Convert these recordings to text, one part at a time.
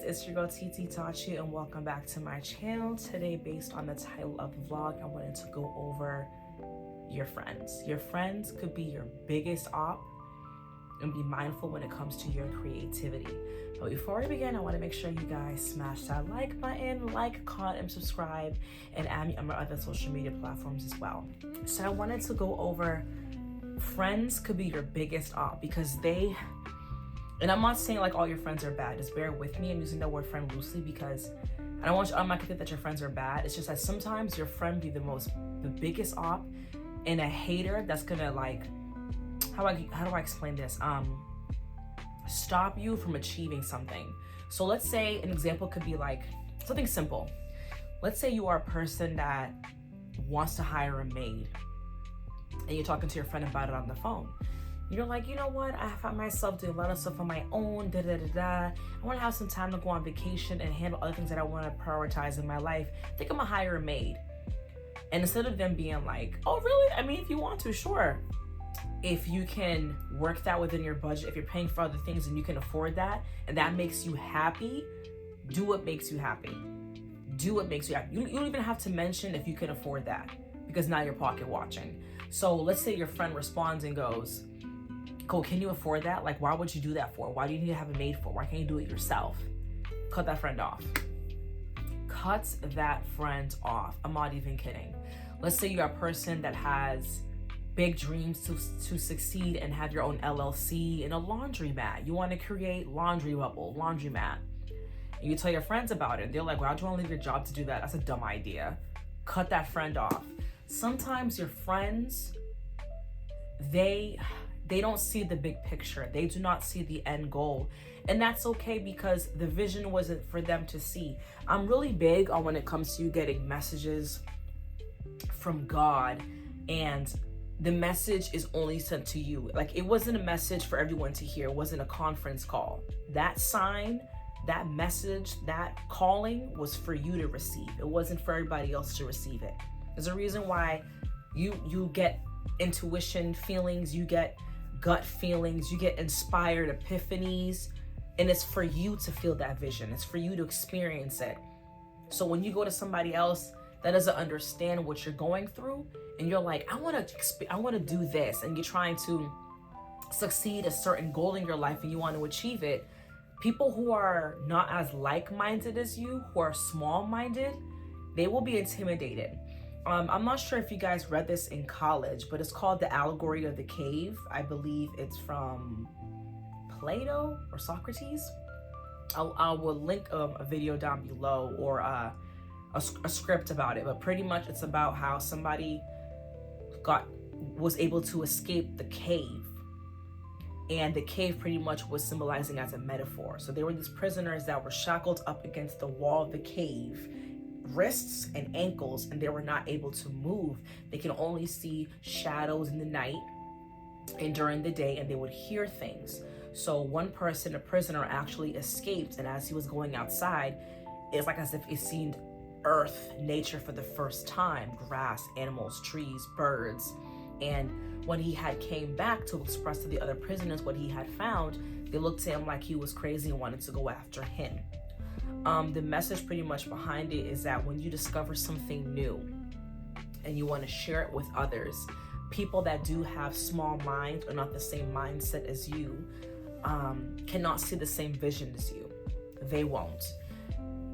it's your girl TitiTaughtYou and welcome back to my channel. Today, based on the title of the vlog, I wanted to go over your friends. Your friends could be your biggest op, and be mindful when it comes to your creativity. But before we begin, I want to make sure you guys smash that like button, comment, and subscribe, and add me on my other social media platforms as well. So I wanted to go over friends could be your biggest op because and I'm not saying like all your friends are bad, just bear with me. I'm using the word friend loosely because I'm not gonna think that your friends are bad. It's just that sometimes your friend be the biggest op and a hater that's gonna like, how do I explain this? Stop you from achieving something. So let's say an example could be like something simple. Let's say you are a person that wants to hire a maid and you're talking to your friend about it on the phone. You're like, you know what? I find myself doing a lot of stuff on my own, I want to have some time to go on vacation and handle other things that I want to prioritize in my life. I think I'm gonna hire a maid. And instead of them being like, oh really? I mean, if you want to, sure. If you can work that within your budget, if you're paying for other things and you can afford that, and that makes you happy, do what makes you happy. Do what makes you happy. You don't even have to mention if you can afford that, because now you're pocket watching. So let's say your friend responds and goes, "Cool, can you afford that? Like, why would you do that for? Why do you need to have it made for? Why can't you do it yourself?" Cut that friend off. Cut that friend off. I'm not even kidding. Let's say you're a person that has big dreams to succeed and have your own LLC and a laundromat. You want to create laundry bubble, laundromat. And you tell your friends about it. They're like, why do you want to leave your job to do that? That's a dumb idea. Cut that friend off. Sometimes your friends, they don't see the big picture. They do not see the end goal. And that's okay because the vision wasn't for them to see. I'm really big on when it comes to you getting messages from God and the message is only sent to you. Like, it wasn't a message for everyone to hear. It wasn't a conference call. That sign, that message, that calling was for you to receive. It wasn't for everybody else to receive it. There's a reason why you get intuition feelings, you get gut feelings, you get inspired epiphanies, and it's for you to feel that vision. It's for you to experience it. So when you go to somebody else that doesn't understand what you're going through, and you're like, I want to do this, and you're trying to succeed a certain goal in your life and you want to achieve it, people who are not as like-minded as you, who are small-minded, they will be intimidated. I'm not sure if you guys read this in college, but it's called The Allegory of the Cave. I believe it's from Plato or Socrates. I will link a video down below or a script about it, but pretty much it's about how somebody was able to escape the cave, and the cave pretty much was symbolizing as a metaphor. So there were these prisoners that were shackled up against the wall of the cave, wrists and ankles, and they were not able to move. They can only see shadows in the night and during the day, and they would hear things. So one person, a prisoner, actually escaped, and as he was going outside, it's like as if it seemed earth, nature for the first time, grass, animals, trees, birds. And when he had came back to express to the other prisoners what he had found, they looked at him like he was crazy and wanted to go after him. The message pretty much behind it is that when you discover something new and you want to share it with others, people that do have small minds or not the same mindset as you, cannot see the same vision as you. They won't.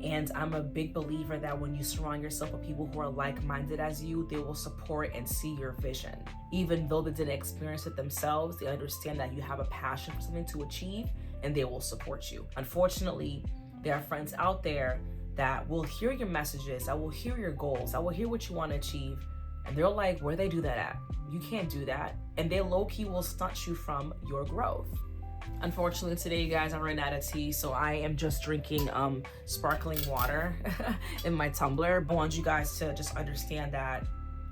And I'm a big believer that when you surround yourself with people who are like-minded as you, they will support and see your vision. Even though they didn't experience it themselves, they understand that you have a passion for something to achieve, and they will support you. Unfortunately, there are friends out there that will hear your messages, that will hear your goals, that will hear what you want to achieve, and they're like, where they do that at? You can't do that. And they low-key will stunt you from your growth. Unfortunately, today, you guys, I ran out of tea, so I am just drinking sparkling water in my tumbler. I want you guys to just understand that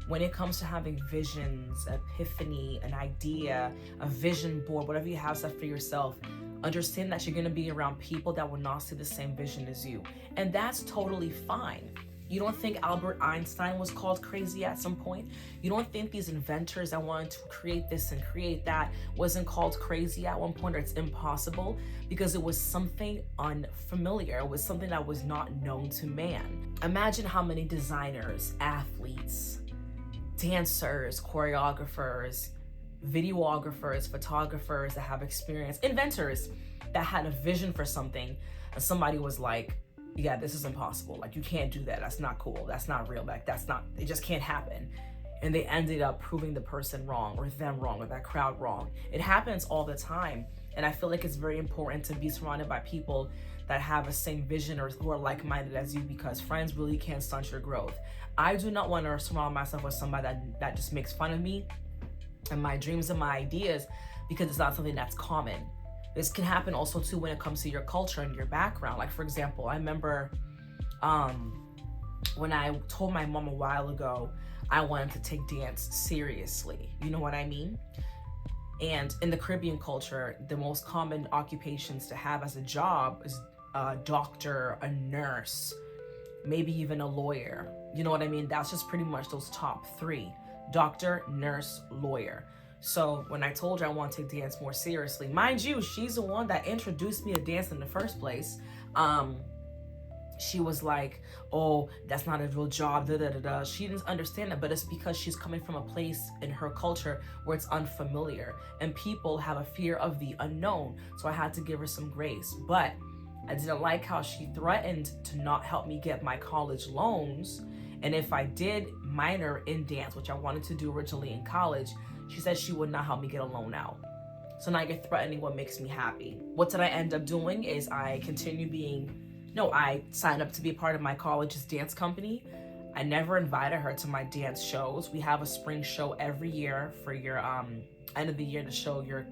when it comes to having visions, epiphany, an idea, a vision board, whatever you have set for yourself, understand that you're going to be around people that will not see the same vision as you. And that's totally fine. You don't think Albert Einstein was called crazy at some point? You don't think these inventors that wanted to create this and create that wasn't called crazy at one point, or it's impossible? Because it was something unfamiliar. It was something that was not known to man. Imagine how many designers, athletes, dancers, choreographers, videographers, photographers that have experience, inventors that had a vision for something, and somebody was like, yeah, this is impossible. Like, you can't do that. That's not cool. That's not real. Like, it just can't happen. And they ended up proving the person wrong, or them wrong, or that crowd wrong. It happens all the time. And I feel like it's very important to be surrounded by people that have a same vision or who are like-minded as you, because friends really can stunt your growth. I do not want to surround myself with somebody that just makes fun of me and my dreams and my ideas, because it's not something that's common. This can happen also too when it comes to your culture and your background. Like, for example, I remember when I told my mom a while ago I wanted to take dance seriously. You know what I mean? And in the Caribbean culture, the most common occupations to have as a job is a doctor, a nurse, maybe even a lawyer. You know what I mean? That's just pretty much those top three: doctor, nurse, lawyer. So when I told her I want to take dance more seriously, mind you, she's the one that introduced me to dance in the first place. She was like, oh, that's not a real job, da da da da. She didn't understand that, but it's because she's coming from a place in her culture where it's unfamiliar, and people have a fear of the unknown. So I had to give her some grace. But I didn't like how she threatened to not help me get my college loans. And if I did minor in dance, which I wanted to do originally in college, she said she would not help me get a loan out. So now I get threatening what makes me happy. What did I end up doing is I signed up to be a part of my college's dance company. I never invited her to my dance shows. We have a spring show every year for your end of the year to show your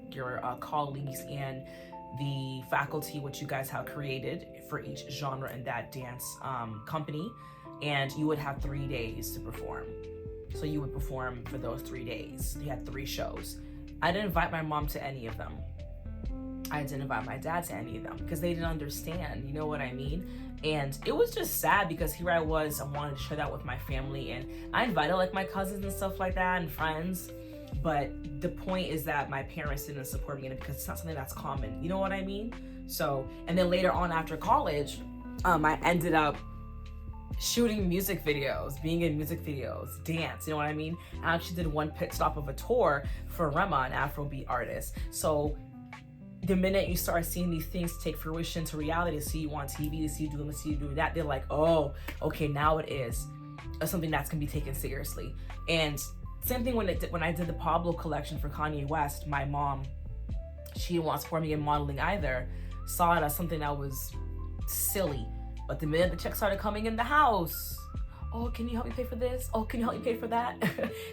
colleagues and the faculty what you guys have created for each genre in that dance company. And you would have 3 days to perform. So you would perform for those 3 days. You had 3 shows. I didn't invite my mom to any of them. I didn't invite my dad to any of them because they didn't understand, you know what I mean? And it was just sad because here I was, I wanted to share that with my family, and I invited like my cousins and stuff like that and friends. But the point is that my parents didn't support me in it because it's not something that's common, you know what I mean? So, and then later on after college, I ended up shooting music videos, being in music videos, dance, you know what I mean? I actually did one pit stop of a tour for Rema, an Afrobeat artist. So the minute you start seeing these things take fruition to reality, to see you on TV, to see you doing this, see you doing that, they're like, oh, okay, now it is something that's gonna be taken seriously. And same thing when I did the Pablo collection for Kanye West, my mom, she didn't want to support me in modeling either, saw it as something that was silly. But the minute the checks started coming in the house, oh, can you help me pay for this? Oh, can you help me pay for that?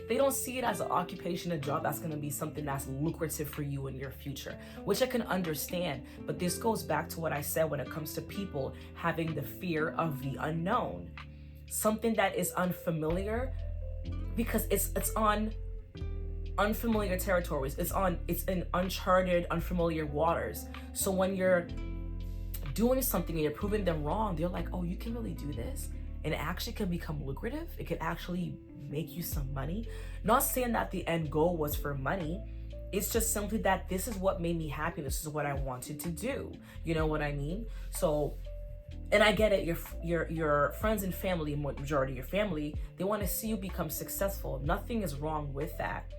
They don't see it as an occupation, a job that's gonna be something that's lucrative for you in your future, which I can understand. But this goes back to what I said when it comes to people having the fear of the unknown. Something that is unfamiliar, because it's on unfamiliar territories. It's in uncharted, unfamiliar waters. So when you're doing something and you're proving them wrong, they're like, oh, you can really do this? And it actually can become lucrative. It can actually make you some money. Not saying that the end goal was for money. It's just simply that this is what made me happy. This is what I wanted to do. You know what I mean? So, and I get it. Your friends and family, majority of your family, they want to see you become successful. Nothing is wrong with that.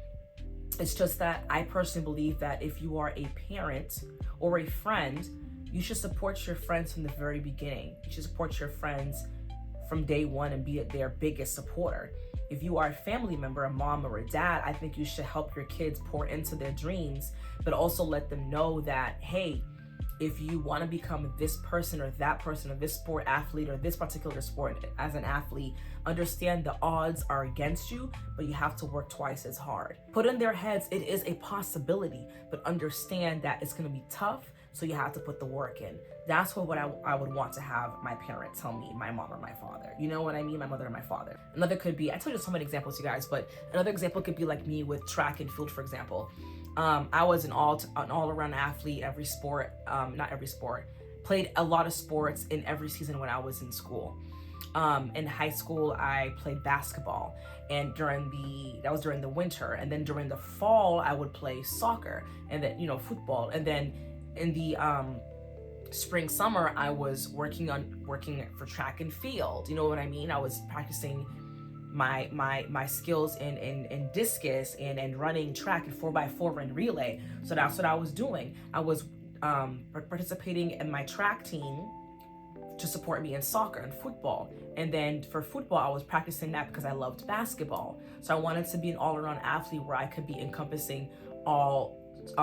It's just that I personally believe that if you are a parent or a friend, you should support your friends from the very beginning. You should support your friends from day one and be their biggest supporter. If you are a family member, a mom or a dad, I think you should help your kids pour into their dreams, but also let them know that, hey, if you want to become this person or that person or this sport athlete or this particular sport as an athlete, understand the odds are against you, but you have to work twice as hard. Put in their heads, it is a possibility, but understand that it's going to be tough. So you have to put the work in. That's what I would want to have my parents tell me, my mom or my father. You know what I mean? My mother or my father. Another could be, I told you so many examples, you guys, but another example could be like me with track and field, for example. I was an all-around athlete, every sport, not every sport, played a lot of sports in every season when I was in school. In high school, I played basketball, and that was during the winter, and then during the fall, I would play soccer, and then football, and then in the spring summer, I was working for track and field. You know what I mean? I was practicing my skills in discus and running track and 4x4 and relay. So that's what I was doing. I was participating in my track team to support me in soccer and football. And then for football, I was practicing that because I loved basketball. So I wanted to be an all-around athlete where I could be encompassing all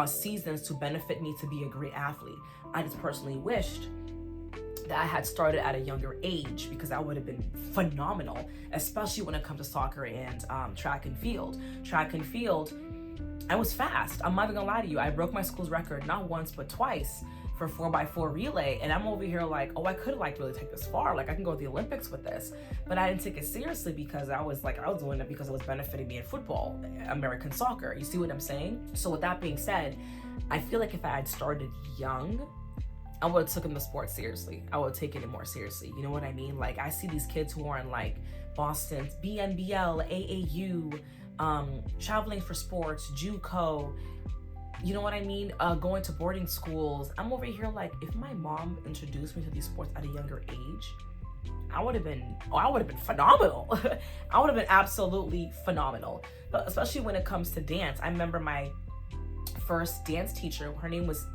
seasons to benefit me to be a great athlete. I just personally wished that I had started at a younger age, because that would have been phenomenal, especially when it comes to soccer and track and field. Track and field, I was fast. I'm not even gonna lie to you. I broke my school's record not once but twice for 4x4 relay, and I'm over here like, oh, I could really take this far. Like, I can go to the Olympics with this. But I didn't take it seriously because I was doing it because it was benefiting me in football, American soccer. You see what I'm saying? So with that being said, I feel like if I had started young, I would have taken the sport seriously. I would have taken it more seriously. You know what I mean? Like, I see these kids who are in like Boston's BNBL, AAU, traveling for sports, JUCO, you know what I mean? Going to boarding schools. I'm over here like, if my mom introduced me to these sports at a younger age, I would have been phenomenal. I would have been absolutely phenomenal. But especially when it comes to dance. I remember my first dance teacher, her name was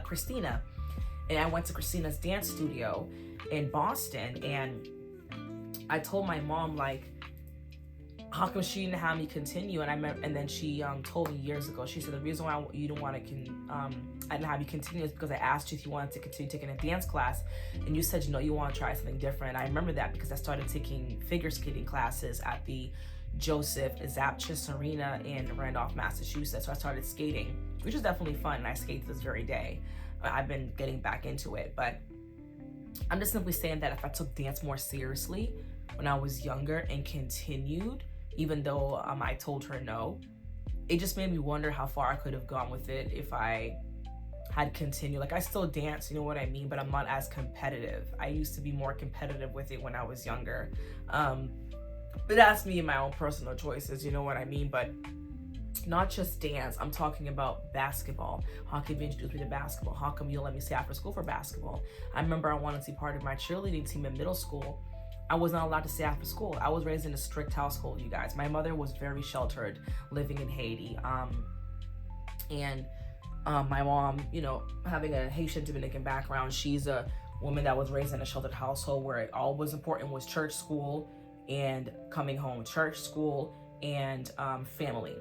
Christina, and I went to Christina's dance studio in Boston, and I told my mom, like, how come she didn't have me continue? And then she told me years ago, she said the reason why you didn't want to I didn't have you continue is because I asked you if you wanted to continue taking a dance class, and you said you want to try something different. I remember that because I started taking figure skating classes at the Joseph Zapchis Arena in Randolph, Massachusetts. So I started skating, which is definitely fun, and I skate to this very day. I've been getting back into it, but I'm just simply saying that if I took dance more seriously when I was younger and continued, even though I told her no, it just made me wonder how far I could have gone with it if I had continued. Like, I still dance, you know what I mean, but I'm not as competitive. I used to be more competitive with it when I was younger. But that's me and my own personal choices, you know what I mean? But not just dance, I'm talking about basketball. How come you introduced me to basketball? How come you let me stay after school for basketball? I remember I wanted to be part of my cheerleading team in middle school. I was not allowed to stay after school. I was raised in a strict household, you guys. My mother was very sheltered, living in Haiti. And my mom, having a Haitian Dominican background, she's a woman that was raised in a sheltered household where all was important was church, school, and coming home. Church, school, and family.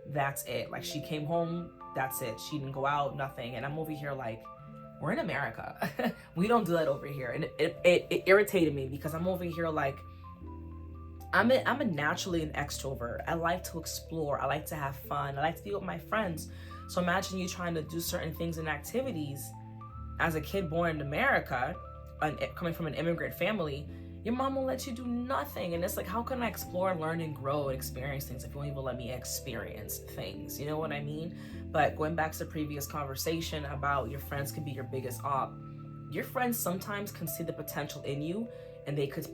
That's it. Like, she came home, that's it. She didn't go out, nothing. And I'm over here like, we're in America. We don't do that over here. And it irritated me because I'm over here like, I'm naturally an extrovert. I like to explore. I like to have fun. I like to be with my friends. So imagine you trying to do certain things and activities as a kid born in America, coming from an immigrant family. Your mom won't let you do nothing. And it's like, how can I explore, learn, and grow and experience things if you won't even let me experience things? You know what I mean? But going back to the previous conversation about your friends could be your biggest op, your friends sometimes can see the potential in you, and they could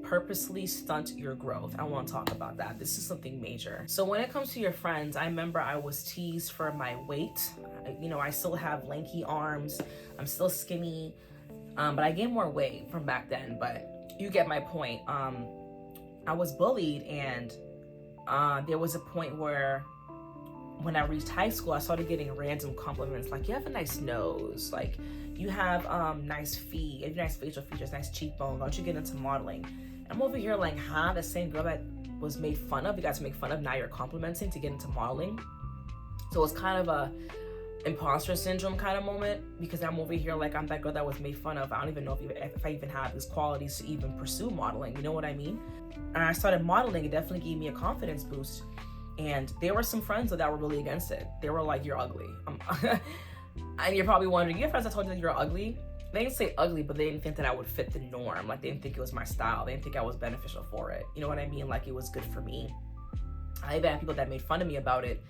purposely stunt your growth. I want to talk about that. This is something major. So when it comes to your friends, I remember I was teased for my weight. I still have lanky arms. I'm still skinny, but I gained more weight from back then. But you get my point. I was bullied, and there was a point where when I reached high school, I started getting random compliments like, you have a nice nose, like you have nice feet, you have nice facial features, nice cheekbone, why don't you get into modeling? And I'm over here like, the same girl that was made fun of, you guys make fun of, now you're complimenting to get into modeling. So it's kind of a imposter syndrome kind of moment, because I'm over here like, I'm that girl that was made fun of. I don't even know if I even have these qualities to even pursue modeling, you know what I mean? And I started modeling. It definitely gave me a confidence boost. And there were some friends that were really against it. They were like, you're ugly. And you're probably wondering, your friends that told you that you're ugly? They didn't say ugly, but they didn't think that I would fit the norm. Like, they didn't think it was my style. They didn't think I was beneficial for it. You know what I mean? Like, it was good for me. I even had people that made fun of me about it.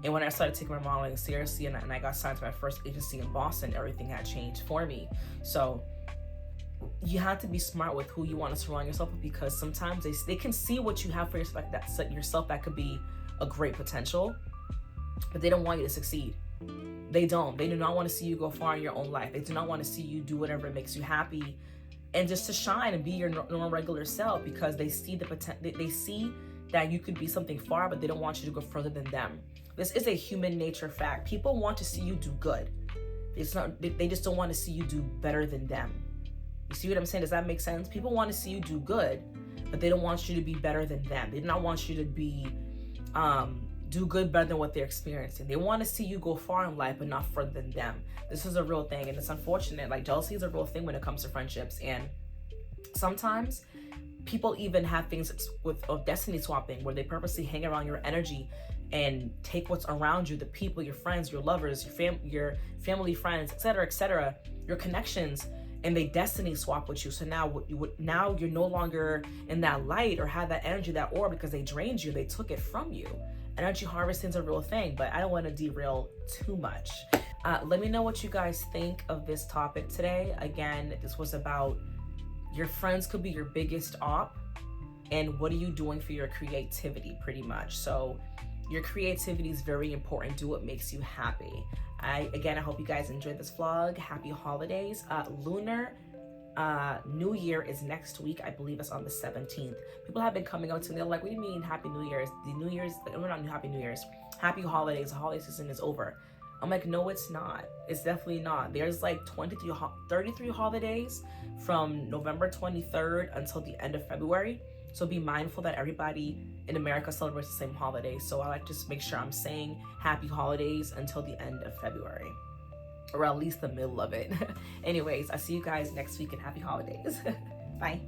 And when I started taking my modeling seriously and I got signed to my first agency in Boston, everything had changed for me. So you have to be smart with who you want to surround yourself with, because sometimes they can see what you have for yourself that could be a great potential, but they don't want you to succeed. They do not want to see you go far in your own life. They do not want to see you do whatever makes you happy and just to shine and be your normal regular self, because they see the potential. They see that you could be something far, but they don't want you to go further than them. This is a human nature fact. People want to see you do good. They just don't want to see you do better than them. You see what I'm saying? Does that make sense? People want to see you do good, but they don't want you to be better than them. They do not want you to be do good better than what they're experiencing. They want to see you go far in life, but not further than them. This is a real thing, and it's unfortunate. Like, jealousy is a real thing when it comes to friendships, and sometimes people even have things of destiny swapping, where they purposely hang around your energy and take what's around you, the people, your friends, your lovers, your family, friends, etc., your connections, and they destiny swap with you. So now you're no longer in that light or have that energy, that aura, because they drained you. They took it from you. Energy harvesting is a real thing, but I don't want to derail too much. Let me know what you guys think of this topic today. Again, this was about your friends could be your biggest op, and what are you doing for your creativity, pretty much. So your creativity is very important. Do what makes you happy. I hope you guys enjoyed this vlog. Happy holidays. Lunar New Year is next week. I believe it's on the 17th. People have been coming up to me. They're like, what do you mean Happy New Year's? The New Year's, we're not Happy New Year's. Happy holidays. The holiday season is over. I'm like, no, it's not. It's definitely not. There's like 33 holidays from November 23rd until the end of February. So be mindful that everybody in America celebrates the same holiday. So I like to just make sure I'm saying happy holidays until the end of February, or at least the middle of it. Anyways, I'll see you guys next week, and happy holidays. Bye.